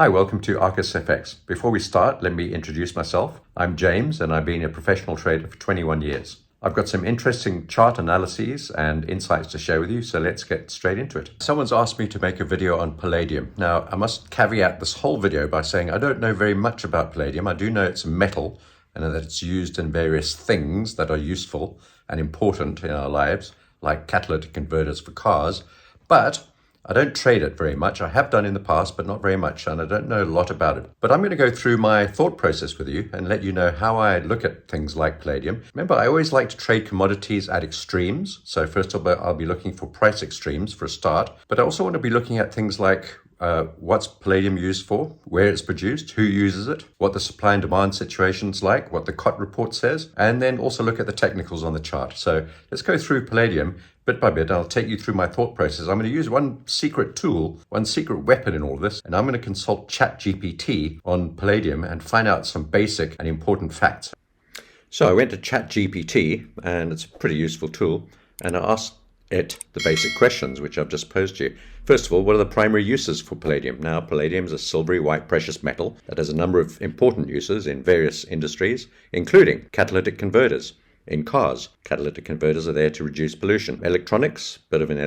Hi, welcome to ArcisFX. Before we start, let me introduce myself. I'm James and I've been a professional trader for 21 years. I've got some interesting chart analyses and insights to share with you, so let's get straight into it. Someone's asked me to make a video on Palladium. Now, I must caveat this whole video by saying I don't know very much about Palladium. I do know it's a metal and that it's used in various things that are useful and important in our lives, like catalytic converters for cars, but I don't trade it very much. I have done in the past, but not very much, and I don't know a lot about it. But I'm going to go through my thought process with you and let you know how I look at things like Palladium. Remember, I always like to trade commodities at extremes. So first of all, I'll be looking for price extremes for a start, but I also want to be looking at things like what's Palladium used for, where it's produced, who uses it, what the supply and demand situation's like, what the COT report says, and then also look at the technicals on the chart. So let's go through Palladium bit by bit. I'll take you through my thought process. I'm going to use one secret tool, one secret weapon in all of this, and I'm going to consult ChatGPT on Palladium and find out some basic and important facts. So I went to ChatGPT, and it's a pretty useful tool, and I asked it the basic questions, which I've just posed to you. First of all, what are the primary uses for palladium? Now, palladium is a silvery white precious metal that has a number of important uses in various industries, including catalytic converters. In cars, catalytic converters are there to reduce pollution. Electronics, bit of in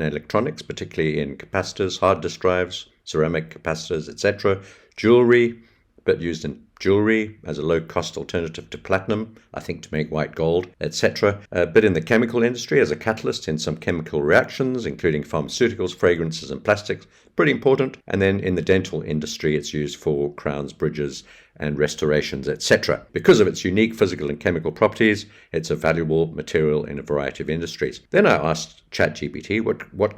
electronics, particularly in capacitors, hard disk drives, ceramic capacitors, etc. Jewelry, bit used in jewelry as a low-cost alternative to platinum, I think to make white gold, etc. A bit in the chemical industry as a catalyst in some chemical reactions, including pharmaceuticals, fragrances, and plastics. Pretty important. And then in the dental industry, it's used for crowns, bridges, and restorations, etc. Because of its unique physical and chemical properties, it's a valuable material in a variety of industries. Then I asked ChatGPT which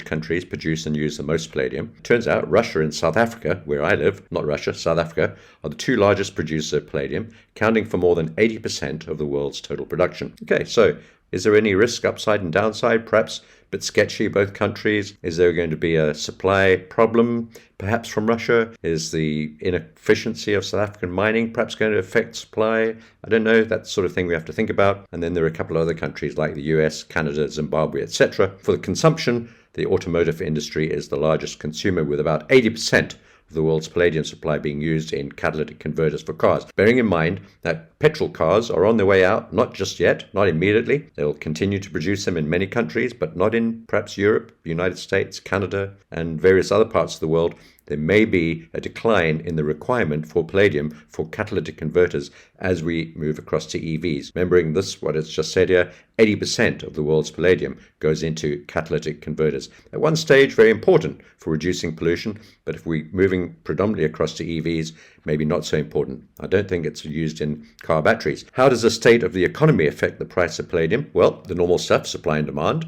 countries produce and use the most palladium. Turns out Russia and South Africa, where I live, not Russia, South Africa, are the two largest producers of palladium, accounting for more than 80% of the world's total production. Okay, so is there any risk, upside and downside? Perhaps a bit sketchy, both countries. Is there going to be a supply problem, perhaps from Russia? Is the inefficiency of South African mining perhaps going to affect supply? I don't know. That's the sort of thing we have to think about. And then there are a couple of other countries like the US, Canada, Zimbabwe, etc. For the consumption, the automotive industry is the largest consumer, with about 80% of the world's palladium supply being used in catalytic converters for cars. Bearing in mind that petrol cars are on their way out, not just yet, not immediately. They'll continue to produce them in many countries, but not in perhaps Europe, the United States, Canada, and various other parts of the world. There may be a decline in the requirement for palladium for catalytic converters as we move across to EVs. Remembering this, what it's just said here, 80% of the world's palladium goes into catalytic converters. At one stage, very important for reducing pollution, but if we're moving predominantly across to EVs, maybe not so important. I don't think it's used in car batteries. How does the state of the economy affect the price of palladium? Well, the normal stuff, supply and demand.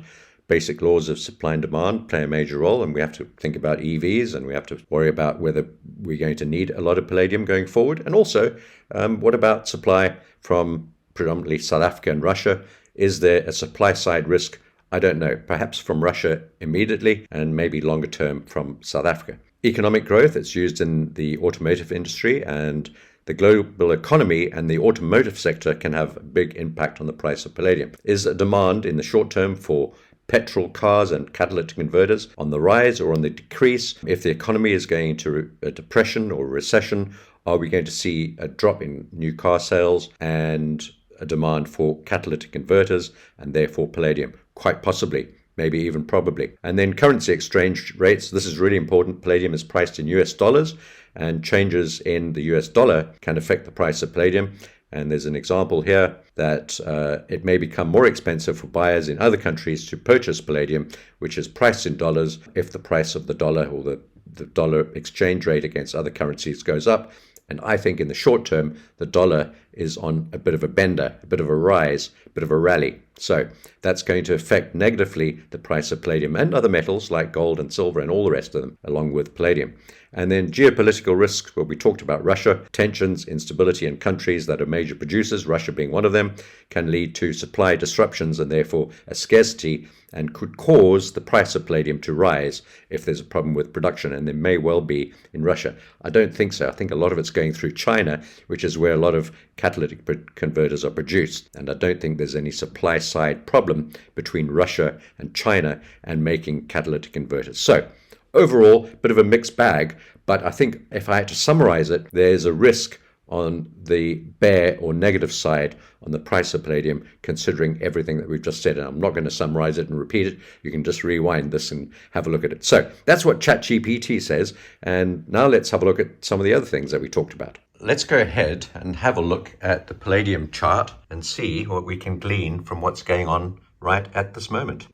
Basic laws of supply and demand play a major role, and we have to think about EVs, and we have to worry about whether we're going to need a lot of palladium going forward. And also, what about supply from predominantly South Africa and Russia? Is there a supply side risk? I don't know. Perhaps from Russia immediately, and maybe longer term from South Africa. Economic growth, it's used in the automotive industry, and the global economy and the automotive sector can have a big impact on the price of palladium. Is a demand in the short term for petrol cars and catalytic converters on the rise or on the decrease? If the economy is going into a depression or recession, are we going to see a drop in new car sales and a demand for catalytic converters and therefore palladium? Quite possibly. Maybe even probably. And then currency exchange rates. This is really important. Palladium is priced in US dollars, and changes in the US dollar can affect the price of palladium. And there's an example here that it may become more expensive for buyers in other countries to purchase palladium, which is priced in dollars, if the price of the dollar or the dollar exchange rate against other currencies goes up. And I think in the short term, the dollar is on a bit of a bender, a bit of a rise, a bit of a rally. So that's going to affect negatively the price of palladium and other metals like gold and silver and all the rest of them, along with palladium. And then geopolitical risks, where we talked about Russia, tensions, instability in countries that are major producers, Russia being one of them, can lead to supply disruptions and therefore a scarcity, and could cause the price of palladium to rise if there's a problem with production, and there may well be in Russia. I don't think so. I think a lot of it's going through China, which is where a lot of catalytic converters are produced, and I don't think there's any supply side problem between Russia and China and making catalytic converters. So overall, bit of a mixed bag. But I think if I had to summarize it, there's a risk on the bear or negative side on the price of palladium, considering everything that we've just said. And I'm not going to summarize it and repeat it. You can just rewind this and have a look at it. So that's what ChatGPT says. And now let's have a look at some of the other things that we talked about. Let's go ahead and have a look at the palladium chart and see what we can glean from what's going on right at this moment.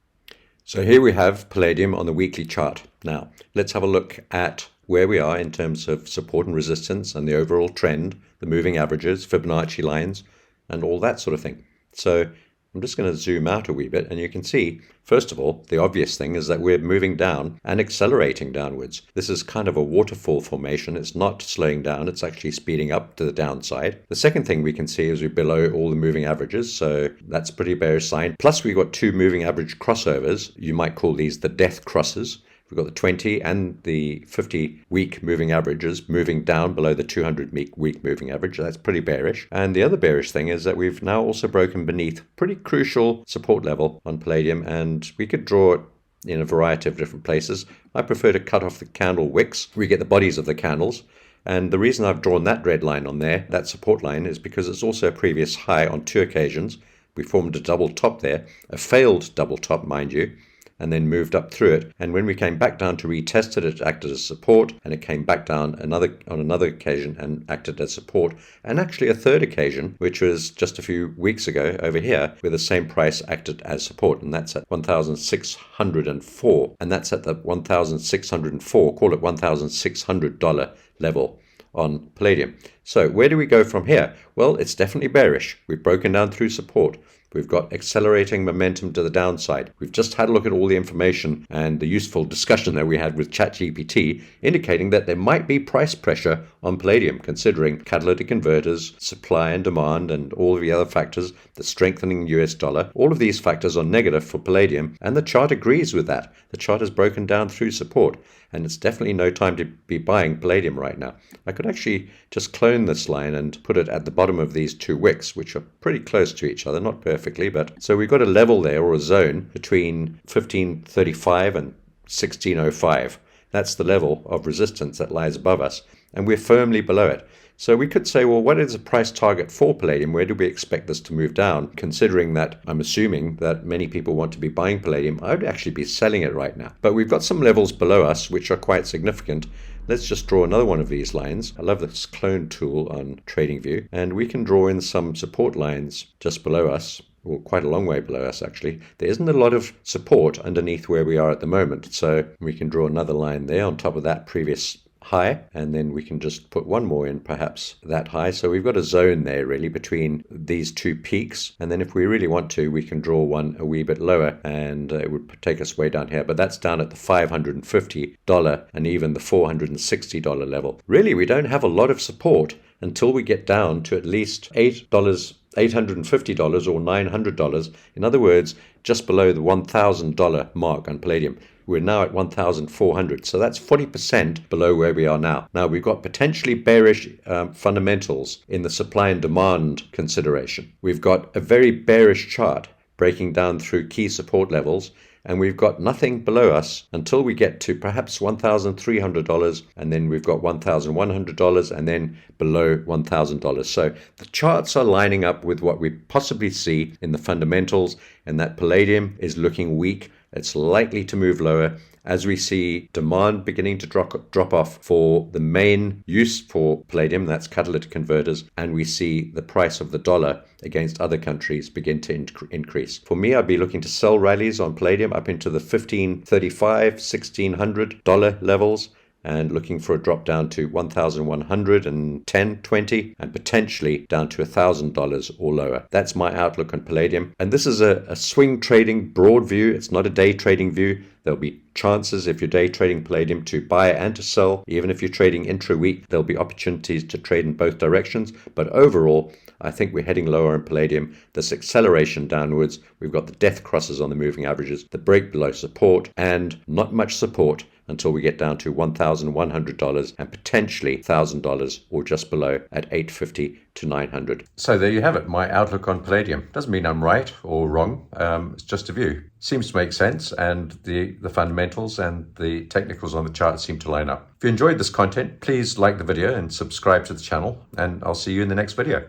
So here we have palladium on the weekly chart. Now let's have a look at where we are in terms of support and resistance and the overall trend, the moving averages, Fibonacci lines, and all that sort of thing. So I'm just going to zoom out a wee bit, and you can see, first of all, the obvious thing is that we're moving down and accelerating downwards. This is kind of a waterfall formation. It's not slowing down. It's actually speeding up to the downside. The second thing we can see is we're below all the moving averages, so that's a pretty bearish sign. Plus, we've got two moving average crossovers. You might call these the death crosses. We've got the 20 and the 50-week moving averages moving down below the 200-week moving average. That's pretty bearish. And the other bearish thing is that we've now also broken beneath pretty crucial support level on palladium, and we could draw it in a variety of different places. I prefer to cut off the candle wicks. We get the bodies of the candles. And the reason I've drawn that red line on there, that support line, is because it's also a previous high on two occasions. We formed a double top there, a failed double top, mind you, and then moved up through it. And when we came back down to retest it, it acted as support, and it came back down on another occasion and acted as support. And actually a third occasion, which was just a few weeks ago over here, where the same price acted as support, and that's at 1,604. And that's at the 1,604, call it $1,600 level on palladium. So where do we go from here? Well, it's definitely bearish. We've broken down through support. We've got accelerating momentum to the downside. We've just had a look at all the information and the useful discussion that we had with ChatGPT, indicating that there might be price pressure on palladium, considering catalytic converters, supply and demand, and all of the other factors, the strengthening US dollar. All of these factors are negative for palladium, and the chart agrees with that. The chart has broken down through support, and it's definitely no time to be buying palladium right now. I could actually just clone this line and put it at the bottom of these two wicks, which are pretty close to each other, not perfectly, but so we've got a level there, or a zone, between 1535 and 1605. That's the level of resistance that lies above us, and we're firmly below it. So we could say, well, what is the price target for palladium? Where do we expect this to move down? Considering that I'm assuming that many people want to be buying palladium, I would actually be selling it right now. But we've got some levels below us which are quite significant. Let's just draw another one of these lines. I love this clone tool on TradingView, and we can draw in some support lines just below us, or quite a long way below us actually. There isn't a lot of support underneath where we are at the moment, so we can draw another line there on top of that previous high, and then we can just put one more in, perhaps that high. So we've got a zone there really between these two peaks, and then if we really want to, we can draw one a wee bit lower, and it would take us way down here, but that's down at the $550 and even the $460 level. Really, we don't have a lot of support until we get down to at least $850 or $900. In other words, just below the $1,000 mark on palladium. We're now at 1,400, so that's 40% below where we are now. Now, we've got potentially bearish fundamentals in the supply and demand consideration. We've got a very bearish chart breaking down through key support levels, and we've got nothing below us until we get to perhaps $1,300, and then we've got $1,100, and then below $1,000. So the charts are lining up with what we possibly see in the fundamentals, and that palladium is looking weak. It's likely to move lower as we see demand beginning to drop off for the main use for palladium, that's catalytic converters, and we see the price of the dollar against other countries begin to increase. For me, I'd be looking to sell rallies on palladium up into the $1,535, $1,600 levels, and looking for a drop down to 1,110, 20, and potentially down to $1,000 or lower. That's my outlook on palladium. And this is a swing trading broad view. It's not a day trading view. There'll be chances if you're day trading palladium to buy and to sell. Even if you're trading intra-week, there'll be opportunities to trade in both directions. But overall, I think we're heading lower in palladium. This acceleration downwards, we've got the death crosses on the moving averages, the break below support, and not much support until we get down to $1,100 and potentially $1,000 or just below at 850 to 900. So there you have it, my outlook on Palladium. Doesn't mean I'm right or wrong, it's just a view. Seems to make sense, and the fundamentals and the technicals on the chart seem to line up. If you enjoyed this content, please like the video and subscribe to the channel, and I'll see you in the next video.